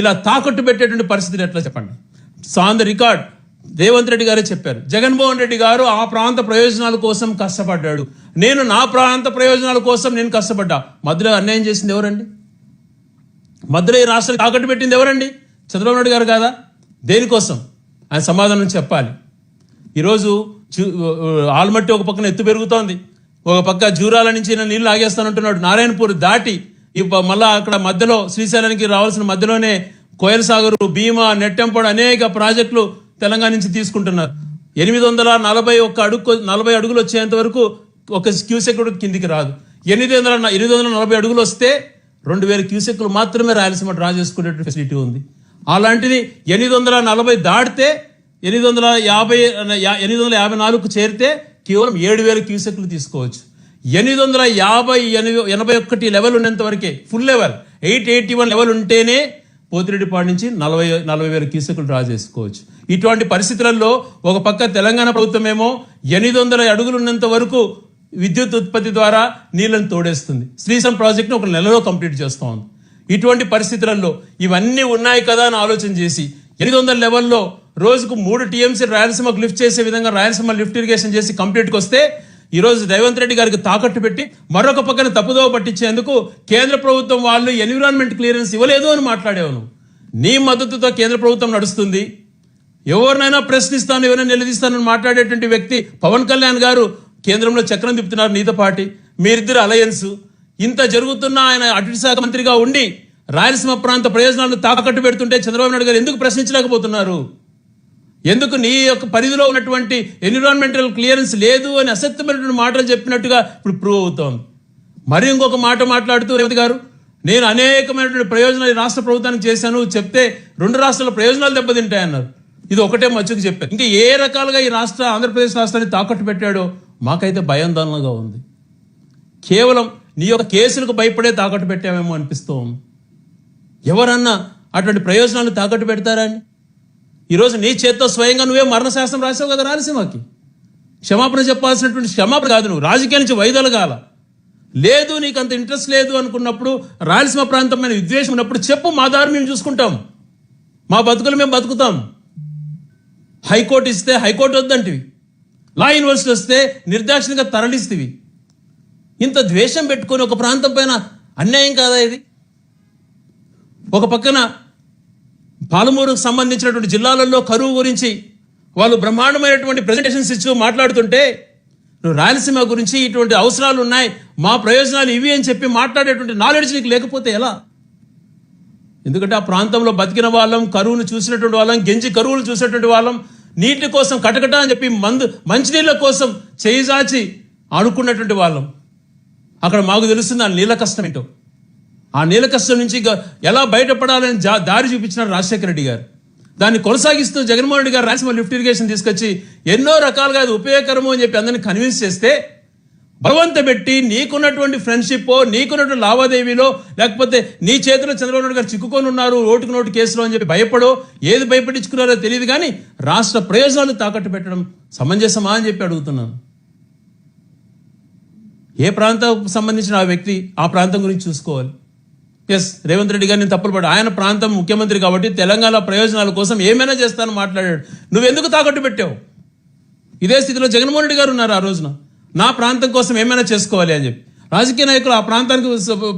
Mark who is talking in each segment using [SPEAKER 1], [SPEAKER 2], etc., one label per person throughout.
[SPEAKER 1] ఇలా తాకట్టు పెట్టేటువంటి పరిస్థితి ఎట్లా చెప్పండి? On the record Revanth Reddy గారే చెప్పారు, జగన్మోహన్ రెడ్డి గారు ఆ ప్రాంత ప్రయోజనాల కోసం కష్టపడ్డాడు, నేను నా ప్రాంత ప్రయోజనాల కోసం నేను కష్టపడ్డా. మధ్యలో అన్యాయం చేసింది ఎవరండి? మధ్యలో ఈ రాష్ట్రాన్ని తాకట్టు పెట్టింది ఎవరండి? చంద్రబాబు నాయుడు గారు కాదా? దేనికోసం? ఆయన సమాధానం చెప్పాలి. ఈరోజు ఆల్మట్టి ఒక పక్కన ఎత్తు పెరుగుతోంది, ఒక పక్క జూరాల నుంచి నీళ్లు ఆగేస్తానంటున్నాడు. నారాయణపూర్ దాటి మళ్ళా అక్కడ మధ్యలో శ్రీశైలానికి రావాల్సిన మధ్యలోనే కోయల్ సాగర్, భీమా, నెట్టెంపాడు అనేక ప్రాజెక్టులు తెలంగాణ నుంచి తీసుకుంటున్నారు. 841 అడుగులు వచ్చేంత వరకు ఒక క్యూసెక్ కిందికి రాదు. 840 అడుగులు వస్తే 2000 క్యూసెక్లు మాత్రమే రాయలసీమ డ్రా చేసుకునే ఫెసిలిటీ ఉంది. అలాంటిది 840 దాటితే 854కు చేరితే కేవలం 7000 క్యూసెక్లు తీసుకోవచ్చు. 881 లెవెల్ ఉన్నంత వరకే ఫుల్ లెవెల్, 881 లెవెల్ ఉంటేనే పోతిరెడ్డిపాడు నుంచి 40,000 క్యూసెక్లు డ్రా చేసుకోవచ్చు. ఇటువంటి పరిస్థితులలో ఒక పక్క తెలంగాణ ప్రభుత్వం ఏమో 800 అడుగులు ఉన్నంత వరకు విద్యుత్ ఉత్పత్తి ద్వారా నీళ్లను తోడేస్తుంది. శ్రీశైలం ప్రాజెక్టును ఒక నెలలో కంప్లీట్ చేస్తూ ఉంది. ఇటువంటి పరిస్థితులలో ఇవన్నీ ఉన్నాయి కదా అని ఆలోచన చేసి 800 లెవెల్లో రోజుకు 3 టీఎంసీ రాయలసీమకు లిఫ్ట్ చేసే విధంగా రాయలసీమ లిఫ్ట్ ఇరిగేషన్ చేసి కంప్లీట్కి వస్తే ఈరోజు రేవంత్ రెడ్డి గారికి తాకట్టు పెట్టి మరొక పక్కన తప్పుదోవ పట్టించేందుకు కేంద్ర ప్రభుత్వం వాళ్ళు ఎన్విరాన్మెంట్ క్లియరెన్స్ ఇవ్వలేదు అని మాట్లాడేవాను. నీ మద్దతుతో కేంద్ర ప్రభుత్వం నడుస్తుంది. ఎవరినైనా ప్రశ్నిస్తాను, ఎవరైనా నిలదీస్తానని మాట్లాడేటువంటి వ్యక్తి పవన్ కళ్యాణ్ గారు కేంద్రంలో చక్రం తిప్పుతున్నారు నీతో పాటి. మీరిద్దరు అలయన్స్. ఇంత జరుగుతున్నా ఆయన అటవీ శాఖ మంత్రిగా ఉండి రాయలసీమ ప్రాంత ప్రయోజనాలను తాకట్టు పెడుతుంటే చంద్రబాబు నాయుడు గారు ఎందుకు ప్రశ్నించలేకపోతున్నారు? ఎందుకు నీ యొక్క పరిధిలో ఉన్నటువంటి ఎన్విరాన్మెంటల్ క్లియరెన్స్ లేదు అని అసత్యమైనటువంటి మాటలు చెప్పినట్టుగా ఇప్పుడు ప్రూవ్ అవుతోంది. మరి ఇంకొక మాట మాట్లాడుతూ రేవంత్ గారు, నేను అనేకమైనటువంటి ప్రయోజనాలు ఈ రాష్ట్ర ప్రభుత్వానికి చేశాను చెప్తే 2 రాష్ట్రాల ప్రయోజనాలు దెబ్బతింటాయన్నారు. ఇది ఒకటే మచ్చుకు చెప్పారు. ఇంకా ఏ రకాలుగా ఈ ఆంధ్రప్రదేశ్ రాష్ట్రాన్ని తాకట్టు పెట్టాడో మాకైతే భయాందోళనగా ఉంది. కేవలం నీ యొక్క కేసులకు భయపడే తాకట్టు పెట్టామేమో అనిపిస్తూ ఉంది. ఎవరన్నా అటువంటి ప్రయోజనాలు తాకట్టు పెడతారా అని? ఈరోజు నీ చేత్తో స్వయంగా నువ్వే మరణశాస్త్రం రాసావు కదా రాయలసీమకి. క్షమాపణ చెప్పాల్సినటువంటి క్షమాపణ కాదు, నువ్వు రాజకీయ నుంచి వైదొలగాల. లేదు నీకు అంత ఇంట్రెస్ట్ లేదు అనుకున్నప్పుడు, రాయలసీమ ప్రాంతం మీద విద్వేషం ఉన్నప్పుడు చెప్పు, మా దారి మేము చూసుకుంటాం, మా బతుకులు మేము బతుకుతాం. హైకోర్టు ఇస్తే హైకోర్టు వద్దంటివి, లా యూనివర్సిటీ వస్తే నిర్దాక్షిణ్యంగా తరలిస్తేవి. ఇంత ద్వేషం పెట్టుకొని ఒక ప్రాంతం పైన అన్యాయం కాదా ఇది? ఒక పక్కన పాలమూరుకు సంబంధించినటువంటి జిల్లాలలో కరువు గురించి వాళ్ళు బ్రహ్మాండమైనటువంటి ప్రెజెంటేషన్స్ ఇచ్చి మాట్లాడుతుంటే, నువ్వు రాయలసీమ గురించి ఇటువంటి అవసరాలు ఉన్నాయి, మా ప్రయోజనాలు ఇవి అని చెప్పి మాట్లాడేటువంటి నాలెడ్జ్ నీకు లేకపోతే ఎలా? ఎందుకంటే ఆ ప్రాంతంలో బతికిన వాళ్ళం, కరువును చూసినటువంటి వాళ్ళం, గెంజి కరువులు చూసినటువంటి వాళ్ళం, నీటి కోసం కటకట అని చెప్పి మంచినీళ్ళ కోసం చేయిజాచి ఆడుకున్నటువంటి వాళ్ళం. అక్కడ మాకు తెలుస్తుంది ఆ నీళ్ళ కష్టం ఏంటో. ఆ నీళ్ళ కష్టం నుంచి ఎలా బయటపడాలని దారి చూపించినారు రాజశేఖర రెడ్డి గారు. దాన్ని కొనసాగిస్తూ జగన్మోహన్ రెడ్డి గారు రాయలసీమ లిఫ్ట్ ఇరిగేషన్ తీసుకొచ్చి ఎన్నో రకాలుగా అది ఉపయోగకరము అని చెప్పి అందరినీ కన్విన్స్ చేస్తే, బలవంత పెట్టి నీకున్నటువంటి ఫ్రెండ్షిప్, నీకున్నటువంటి లావాదేవీలో, లేకపోతే నీ చేతిలో చంద్రబాబు నాయుడు గారు చిక్కుకొని ఉన్నారు ఓటుకు నోటు కేసులో అని చెప్పి భయపడో ఏది భయపడించుకున్నారో తెలియదు, కానీ రాష్ట్ర ప్రయోజనాలు తాకట్టు పెట్టడం సమంజసమా అని చెప్పి అడుగుతున్నాను. ఏ ప్రాంతానికి సంబంధించిన ఆ వ్యక్తి ఆ ప్రాంతం గురించి చూసుకోవాలి. ఎస్, రేవంత్ రెడ్డి గారిని తప్పులు పడ్డా, ఆయన ప్రాంతం ముఖ్యమంత్రి కాబట్టి తెలంగాణ ప్రయోజనాల కోసం ఏమైనా చేస్తానని మాట్లాడాడు. నువ్వెందుకు తాకట్టు పెట్టావు? ఇదే స్థితిలో జగన్మోహన్ రెడ్డి గారు ఉన్నారు ఆ రోజున, నా ప్రాంతం కోసం ఏమైనా చేసుకోవాలి అని చెప్పి. రాజకీయ నాయకులు ఆ ప్రాంతానికి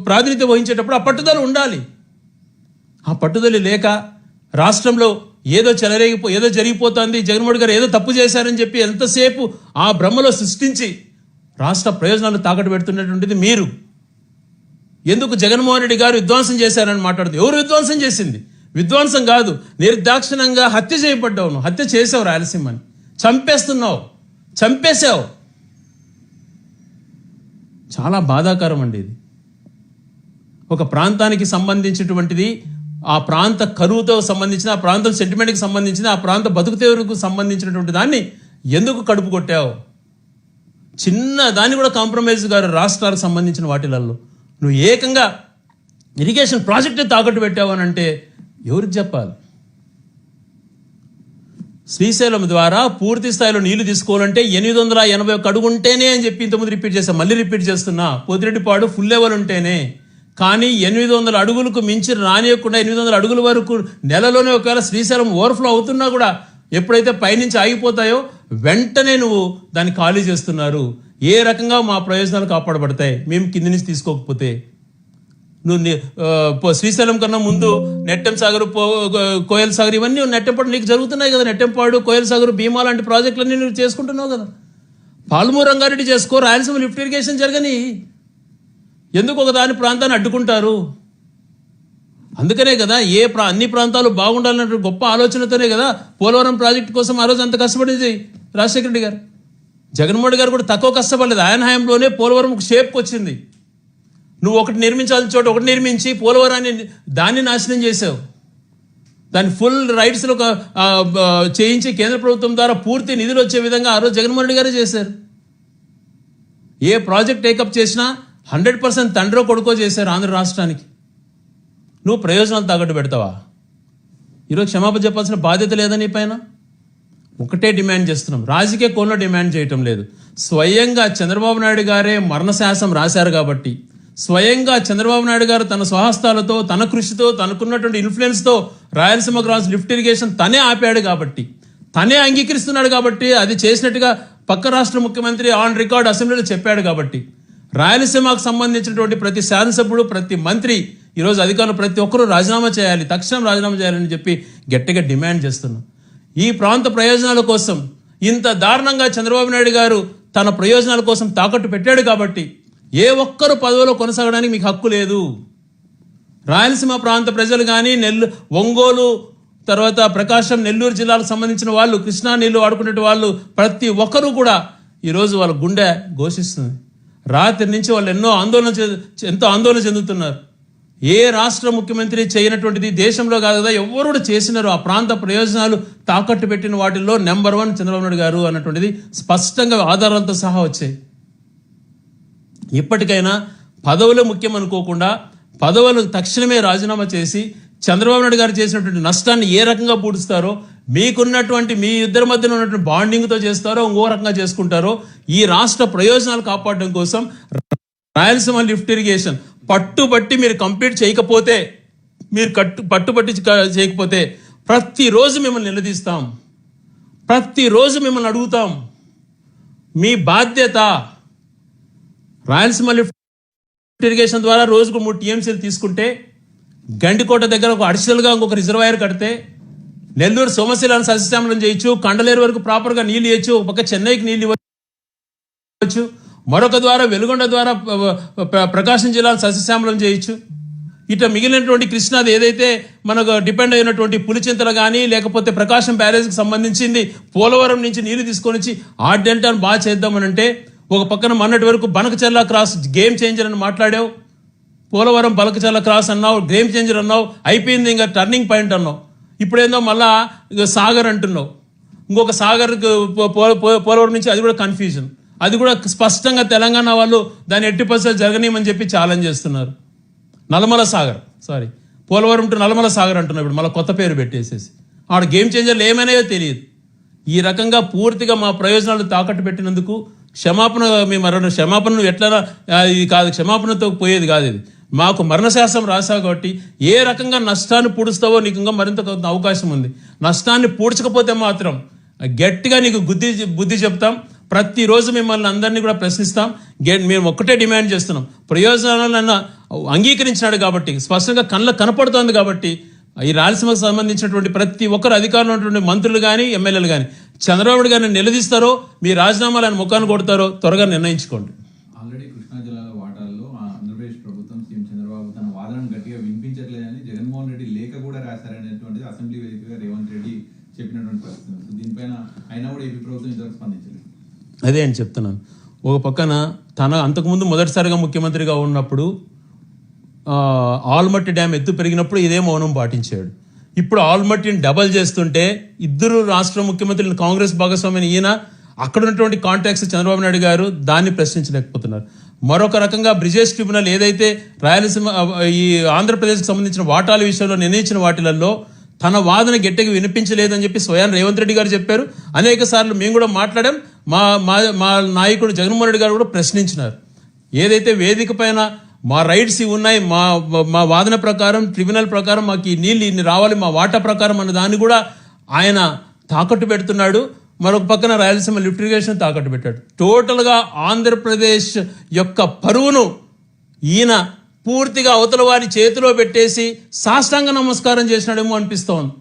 [SPEAKER 1] ప్రాతినిధ్యం వహించేటప్పుడు ఆ పట్టుదల ఉండాలి. ఆ పట్టుదల లేక రాష్ట్రంలో ఏదో జరిగిపోతుంది, జగన్మోహన్ గారు ఏదో తప్పు చేశారని చెప్పి ఎంతసేపు ఆ భ్రమలో సృష్టించి రాష్ట్ర ప్రయోజనాలు తాకట్టు పెడుతున్నటువంటిది మీరు. ఎందుకు జగన్మోహన్ రెడ్డి గారు విధ్వంసం చేశారని మాట్లాడుతూ, ఎవరు విధ్వంసం చేసింది? విధ్వంసం కాదు, నిర్దాక్షిణంగా హత్య చేయబడ్డావు. నువ్వు హత్య చేసావు, రాయలసీమని చంపేస్తున్నావు, చంపేశావు. చాలా బాధాకరం అండి ఇది. ఒక ప్రాంతానికి సంబంధించినటువంటిది, ఆ ప్రాంత కరువుతో సంబంధించిన, ఆ ప్రాంతం సెంటిమెంట్కి సంబంధించిన, ఆ ప్రాంత బతుకుతెరువుకు సంబంధించినటువంటి దాన్ని ఎందుకు కడుపు కొట్టావు? చిన్న దాన్ని కూడా కాంప్రమైజ్ గారు రాష్ట్రాలకు సంబంధించిన వాటిలలో నువ్వు ఏకంగా ఇరిగేషన్ ప్రాజెక్టే తాకట్టు పెట్టావు అని అంటే ఎవరికి చెప్పాలి? శ్రీశైలం ద్వారా పూర్తి స్థాయిలో నీళ్లు తీసుకోవాలంటే 881 అడుగు ఉంటేనే అని చెప్పి ఇంతకుముందు రిపీట్ చేస్తాం, మళ్ళీ రిపీట్ చేస్తున్నా. పోతిరెడ్డిపాడు ఫుల్ లెవెల్ ఉంటేనే, కానీ 800 అడుగులకు మించి రానియకుండా 800 అడుగుల వరకు నెలలోనే ఒకవేళ శ్రీశైలం ఓవర్ఫ్లో అవుతున్నా కూడా ఎప్పుడైతే పైనుంచి ఆగిపోతాయో వెంటనే నువ్వు దాన్ని ఖాళీ చేస్తున్నారు. ఏ రకంగా మా ప్రయోజనాలు కాపాడబడతాయి మేము కింది నుంచి తీసుకోకపోతే? నువ్వు శ్రీశైలం కన్నా ముందు నెట్టెం సాగర్, కోయల్ సాగర్ ఇవన్నీ నెట్టెంపాడు నీకు జరుగుతున్నాయి కదా. నెట్టెంపాడు, కోయల్ సాగర్, భీమా లాంటి ప్రాజెక్టులన్నీ నువ్వు చేసుకుంటున్నావు కదా. పాలమూరు రంగారెడ్డి చేసుకో, రాయలసీమ లిఫ్ట్ ఇరిగేషన్ జరగని. ఎందుకు ఒక దాని ప్రాంతాన్ని అడ్డుకుంటారు? అందుకనే కదా అన్ని ప్రాంతాలు బాగుండాలన్న గొప్ప ఆలోచనతోనే కదా పోలవరం ప్రాజెక్టు కోసం ఆ రోజు అంత కష్టపడేది రాజశేఖర రెడ్డి గారు. జగన్మోహన్ రెడ్డి గారు కూడా తక్కువ కష్టపడలేదు. ఆయన హయాంలోనే పోలవరం షేప్కి వచ్చింది. నువ్వు ఒకటి నిర్మించాల్సిన చోట ఒకటి నిర్మించి పోలవరాన్ని దాన్ని నాశనం చేసావు. దాని ఫుల్ రైట్స్లో చేయించి కేంద్ర ప్రభుత్వం ద్వారా పూర్తి నిధులు వచ్చే విధంగా ఆ రోజు జగన్మోహన్ రెడ్డి గారే చేశారు. ఏ ప్రాజెక్ట్ టేకప్ చేసినా 100% తండ్రో కొడుకో చేశారు ఆంధ్ర రాష్ట్రానికి. నువ్వు ప్రయోజనాలు తాకట్టు పెడతావా? ఈరోజు క్షమాపణ చెప్పాల్సిన బాధ్యత లేదా నీ పైన? ఒకటే డిమాండ్ చేస్తున్నాం, రాజకీయ కోణంలో డిమాండ్ చేయటం లేదు. స్వయంగా చంద్రబాబు నాయుడు గారే మరణశాసనం రాశారు కాబట్టి, స్వయంగా చంద్రబాబు నాయుడు గారు తన స్వహస్తాలతో, తన కృషితో, తనకున్నటువంటి ఇన్ఫ్లుయెన్స్తో రాయలసీమ క్రాస్ లిఫ్ట్ ఇరిగేషన్ తనే ఆపాడు కాబట్టి, తనే అంగీకరిస్తున్నాడు కాబట్టి, అది చేసినట్టుగా పక్క రాష్ట్ర ముఖ్యమంత్రి ఆన్ రికార్డ్ అసెంబ్లీలో చెప్పాడు కాబట్టి, రాయలసీమకు సంబంధించినటువంటి ప్రతి శాసనసభ్యుడు, ప్రతి మంత్రి, ఈరోజు అధికారులు ప్రతి ఒక్కరూ రాజీనామా చేయాలి, తక్షణం రాజీనామా చేయాలని చెప్పి గట్టిగా డిమాండ్ చేస్తున్నాం. ఈ ప్రాంత ప్రయోజనాల కోసం ఇంత దారుణంగా చంద్రబాబు నాయుడు గారు తన ప్రయోజనాల కోసం తాకట్టు పెట్టాడు కాబట్టి ఏ ఒక్కరు పదవిలో కొనసాగడానికి మీకు హక్కు లేదు. రాయలసీమ ప్రాంత ప్రజలు కానీ ఒంగోలు, తర్వాత ప్రకాశం, నెల్లూరు జిల్లాలకు సంబంధించిన వాళ్ళు, కృష్ణా నీళ్లు వాడుకునే వాళ్ళు ప్రతి ఒక్కరూ కూడా ఈరోజు వాళ్ళ గుండె ఘోషిస్తుంది. రాత్రి నుంచి వాళ్ళు ఎంతో ఆందోళన చెందుతున్నారు. ఏ రాష్ట్ర ముఖ్యమంత్రి చేయనటువంటిది దేశంలో కాదు కదా, ఎవరు కూడా చేసినారు. ఆ ప్రాంత ప్రయోజనాలు తాకట్టు పెట్టిన వాటిల్లో నెంబర్ 1 చంద్రబాబు నాయుడు గారు అన్నటువంటిది స్పష్టంగా ఆధారాలతో సహా వచ్చాయి. ఇప్పటికైనా పదవులు ముఖ్యం అనుకోకుండా పదవులు తక్షణమే రాజీనామా చేసి చంద్రబాబు నాయుడు గారు చేసినటువంటి నష్టాన్ని ఏ రకంగా పూడుస్తారో, మీకున్నటువంటి మీ ఇద్దరి మధ్యన ఉన్నటువంటి బాండింగ్తో చేస్తారో, ఇంకో రకంగా చేసుకుంటారో, ఈ రాష్ట్ర ప్రయోజనాలు కాపాడడం కోసం రాయలసీమ లిఫ్ట్ ఇరిగేషన్ పట్టుబట్టి మీరు కంప్లీట్ చేయకపోతే, మీరు పట్టుబట్టి చేయకపోతే ప్రతిరోజు మిమ్మల్ని నిలదీస్తాం, ప్రతిరోజు మిమ్మల్ని అడుగుతాం. మీ బాధ్యత రాయలసీమ లిఫ్ట్ ఇరిగేషన్ ద్వారా రోజుకు 3 TMCలు తీసుకుంటే, గండికోట దగ్గర ఒక అడిషనల్గా ఇంకొక రిజర్వాయర్ కడితే, నెల్లూరు సోమశిలను సస్యశ్యామలం చేయొచ్చు, కండలేరు వరకు ప్రాపర్గా నీళ్ళు ఇవ్వచ్చు, ఒక పక్క చెన్నైకి నీళ్ళు ఇవ్వచ్చు, మరొక ద్వారా వెలుగొండ ద్వారా ప్రకాశం జిల్లాను సస్యశ్యామలం చేయొచ్చు. ఇట్లా మిగిలినటువంటి కృష్ణాది ఏదైతే మనకు డిపెండ్ అయినటువంటి పులిచింతలు కానీ, లేకపోతే ప్రకాశం బ్యారేజ్కి సంబంధించింది పోలవరం నుంచి నీళ్లు తీసుకొని వచ్చి ఆ డెల్టాను బాగా చేద్దామని అంటే, ఒక పక్కన మొన్నటి వరకు బనకచర్ల క్రాస్ గేమ్ చేంజర్ అని మాట్లాడావు, పోలవరం బనకచర్ల క్రాస్ అన్నావు, గేమ్ చేంజర్ అన్నావు, అయిపోయింది ఇంకా టర్నింగ్ పాయింట్ అన్నావు. ఇప్పుడేందో మళ్ళా సాగర్ అంటున్నావు, ఇంకొక సాగర్ పోలవరం నుంచి, అది కూడా కన్ఫ్యూజన్. అది కూడా స్పష్టంగా తెలంగాణ వాళ్ళు దాన్ని 80% జరగనీయమని చెప్పి ఛాలెంజ్ చేస్తున్నారు. నల్లమల సాగర్, పోలవరం టు నల్లమల సాగర్ అంటున్నారు. ఇప్పుడు మళ్ళీ కొత్త పేరు పెట్టేసేసి ఆడ గేమ్ చేంజర్లు ఏమైనాయో తెలియదు. ఈ రకంగా పూర్తిగా మా ప్రయోజనాలు తాకట్టు పెట్టినందుకు క్షమాపణను ఎట్లా, ఇది కాదు, క్షమాపణతో పోయేది కాదు. ఇది మాకు మరణశాసనం రాసావు కాబట్టి ఏ రకంగా నష్టాన్ని పూడుస్తావో నీకు ఇంకా మరింత అవకాశం ఉంది. నష్టాన్ని పూడ్చకపోతే మాత్రం గట్టిగా నీకు బుద్ధి చెప్తాం. ప్రతిరోజు మిమ్మల్ని అందరినీ కూడా ప్రశ్నిస్తాం. మేము ఒక్కటే డిమాండ్ చేస్తున్నాం, ప్రయోజనాలను అంగీకరించినాడు కాబట్టి, స్పష్టంగా కనపడుతోంది కాబట్టి, ఈ రాయలసీమకు సంబంధించినటువంటి ప్రతి ఒక్కరు అధికారంలో ఉన్నటువంటి మంత్రులు కానీ, ఎమ్మెల్యేలు కానీ చంద్రబాబు గారిని నిలదీస్తారో, మీ రాజీనామాలు ఆయన ముఖాన్ని కొడతారో త్వరగా నిర్ణయించుకోండి.
[SPEAKER 2] ఆల్రెడీ కృష్ణా జిల్లాలో వాటాల్లో ఆంధ్రప్రదేశ్ ప్రభుత్వం సీఎం చంద్రబాబు తన వాదనను గట్టిగా వినిపించట్లేదని జగన్మోహన్ రెడ్డి లేఖ కూడా రాశారనేటువంటిది అసెంబ్లీ వేదికగా రేవంత్ రెడ్డి చెప్పినటువంటి పరిస్థితి. దీనిపైన అయినా కూడా ఏపీ ప్రభుత్వం ఇంతవరకు స్పందించలేదు.
[SPEAKER 1] అదే అని చెప్తున్నాను. ఒక పక్కన అంతకుముందు మొదటిసారిగా ముఖ్యమంత్రిగా ఉన్నప్పుడు ఆల్మట్టి డ్యామ్ ఎత్తు పెరిగినప్పుడు ఇదే మౌనం పాటించాడు. ఇప్పుడు ఆల్మట్టిని డబల్ చేస్తుంటే ఇద్దరు రాష్ట్ర ముఖ్యమంత్రులు కాంగ్రెస్ భాగస్వామ్యం ఈయన, అక్కడ ఉన్నటువంటి కాంటాక్ట్స్ చంద్రబాబు నాయుడు గారు దాన్ని ప్రశ్నించలేకపోతున్నారు. మరొక రకంగా బ్రిజేష్ ట్రిబ్యునల్ ఏదైతే రాయలసీమ ఈ ఆంధ్రప్రదేశ్కి సంబంధించిన వాటాల విషయంలో నిర్ణయించిన వాటిలలో తన వాదన గట్టిగా వినిపించలేదని చెప్పి స్వయం రేవంత్ రెడ్డి గారు చెప్పారు. అనేక సార్లు మేము కూడా మాట్లాడాం. మా నాయకుడు జగన్మోహన్ రెడ్డి గారు కూడా ప్రశ్నించినారు. ఏదైతే వేదిక పైన మా రైట్స్ ఇవి ఉన్నాయి, మా వాదన ప్రకారం ట్రిబ్యునల్ ప్రకారం మాకు ఈ నీళ్ళు ఇన్ని రావాలి మా వాటా ప్రకారం అన్న దాన్ని కూడా ఆయన తాకట్టు పెడుతున్నాడు. మరొక పక్కన రాయలసీమ లిఫ్ట్ ఇరిగేషన్ తాకట్టు పెట్టాడు. టోటల్గా ఆంధ్రప్రదేశ్ యొక్క పరువును ఈయన పూర్తిగా అవతల వారి చేతిలో పెట్టేసి సాష్టాంగ నమస్కారం చేసినాడేమో అనిపిస్తోంది.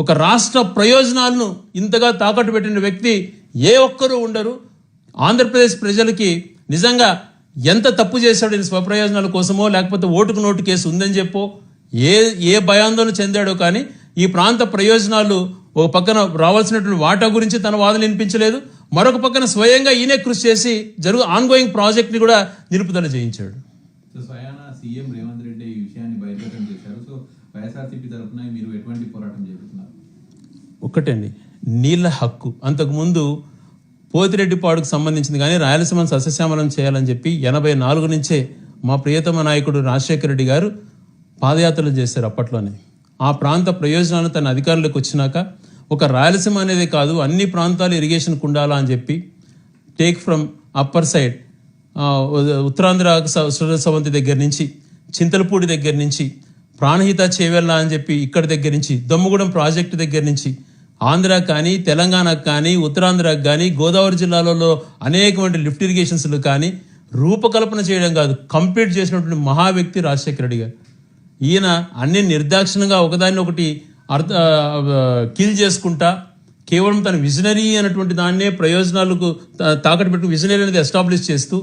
[SPEAKER 1] ఒక రాష్ట్ర ప్రయోజనాలను ఇంతగా తాకట్టు పెట్టిన వ్యక్తి ఏ ఒక్కరూ ఉండరు. ఆంధ్రప్రదేశ్ ప్రజలకి నిజంగా ఎంత తప్పు చేశాడు ఈ స్వప్రయోజనాల కోసమో లేకపోతే ఓటుకు నోటు కేసు ఉందని చెప్పో ఏ భయాందోళన చెందాడో కానీ ఈ ప్రాంత ప్రయోజనాలు ఒక పక్కన రావాల్సినటువంటి వాటా గురించి తన వాదన వినిపించలేదు. మరొక పక్కన స్వయంగా ఈయనే కృషి చేసి ఆన్గోయింగ్ ప్రాజెక్ట్ని కూడా నిలుపుదల చేయించాడు.
[SPEAKER 2] సో స్వయాన సీఎం రేవంత్ రెడ్డి ఈ విషయాన్ని బహిర్గతం చేశారు. సో వైఎస్ఆర్సీపీ తరఫున మీరు ఎటువంటి పోరాటం చేస్తున్నారు?
[SPEAKER 1] ఒక్కటండి, నీళ్ళ హక్కు. అంతకుముందు పోతిరెడ్డిపాడుకు సంబంధించింది కానీ రాయలసీమను సస్యశ్యామలం చేయాలని చెప్పి 84 నుంచే మా ప్రియతమ నాయకుడు రాజశేఖర రెడ్డి గారు పాదయాత్రలు చేశారు అప్పట్లోనే. ఆ ప్రాంత ప్రయోజనాలు తన అధికారులకు వచ్చినాక ఒక రాయలసీమ అనేది కాదు అన్ని ప్రాంతాలు ఇరిగేషన్కు ఉండాలా అని చెప్పి take from upper side Uttarandhra Savanthi దగ్గర నుంచి చింతలపూడి దగ్గర నుంచి ప్రాణహిత చేవెళ్ళ అని చెప్పి ఇక్కడ దగ్గర నుంచి దమ్ముగూడెం ప్రాజెక్టు దగ్గర నుంచి ఆంధ్ర కానీ తెలంగాణకు కానీ ఉత్తరాంధ్రకు కానీ గోదావరి జిల్లాలలో అనేకమైన లిఫ్ట్ ఇరిగేషన్స్లు కానీ రూపకల్పన చేయడం కాదు కంప్లీట్ చేసినటువంటి మహా వ్యక్తి రాజశేఖర రెడ్డి గారు. ఈయన అన్ని నిర్దాక్షిణంగా ఒకదాన్ని ఒకటి కిల్ చేసుకుంటా కేవలం తన విజనరీ అనేటువంటి దాన్నే ప్రయోజనాలకు తాకట్టు పెట్టుకుని విజనరీ అనేది ఎస్టాబ్లిష్ చేస్తూ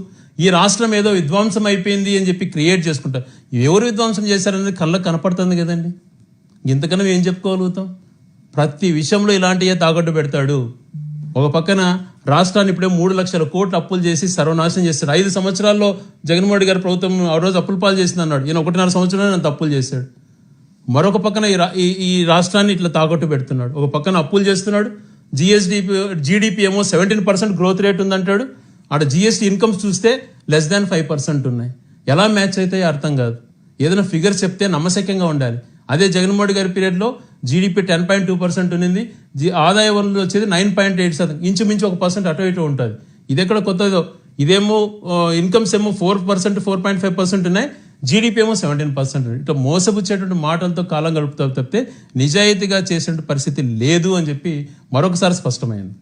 [SPEAKER 1] ఈ రాష్ట్రం ఏదో విధ్వంసం అయిపోయింది అని చెప్పి క్రియేట్ చేసుకుంటా. ఎవరు విధ్వంసం చేశారనేది కళ్ళకు కనపడుతుంది కదండి. ఇంతకన్నా ఏం చెప్పుకోగలుగుతాం? ప్రతి విషయంలో ఇలాంటివే తాకట్టు పెడతాడు. ఒక పక్కన రాష్ట్రాన్ని ఇప్పుడే 3 లక్షల కోట్లు అప్పులు చేసి సర్వనాశనం చేస్తాడు. 5 సంవత్సరాల్లో జగన్మోహన్ రెడ్డి గారి ప్రభుత్వం ఆ రోజు అప్పుల పాలు చేసింది అన్నాడు. ఈయన 1.5 సంవత్సరంలో నేను తప్పులు చేశాడు. మరొక పక్కన ఈ రాష్ట్రాన్ని ఇట్లా తాకట్టు పెడుతున్నాడు. ఒక పక్కన అప్పులు చేస్తున్నాడు. జీడిపి ఏమో 17% గ్రోత్ రేట్ ఉందంటాడు. అక్కడ జిఎస్టీ ఇన్కమ్స్ చూస్తే <5% ఉన్నాయి. ఎలా మ్యాచ్ అయితే అర్థం కాదు. ఏదైనా ఫిగర్ చెప్తే నమ్మశక్యంగా ఉండాలి. అదే జగన్మోహన్ రెడ్డి గారి పీరియడ్లో జీడిపి 10.2% ఉన్నింది. ఆదాయ వనరులు వచ్చేది 9.8%. ఇంచుమించు 1% అటు ఇటు ఉంటుంది. ఇది ఎక్కడ కొత్తదో. ఇదేమో ఇన్కమ్స్ ఏమో 4%, 4.5% ఉన్నాయి. జీడిపి ఏమో 17%. ఇట్లా మోసపుచ్చేటువంటి మాటలతో కాలం గడుపుతావు తప్పితే నిజాయితీగా చేసే పరిస్థితి లేదు అని చెప్పి మరొకసారి స్పష్టమైంది.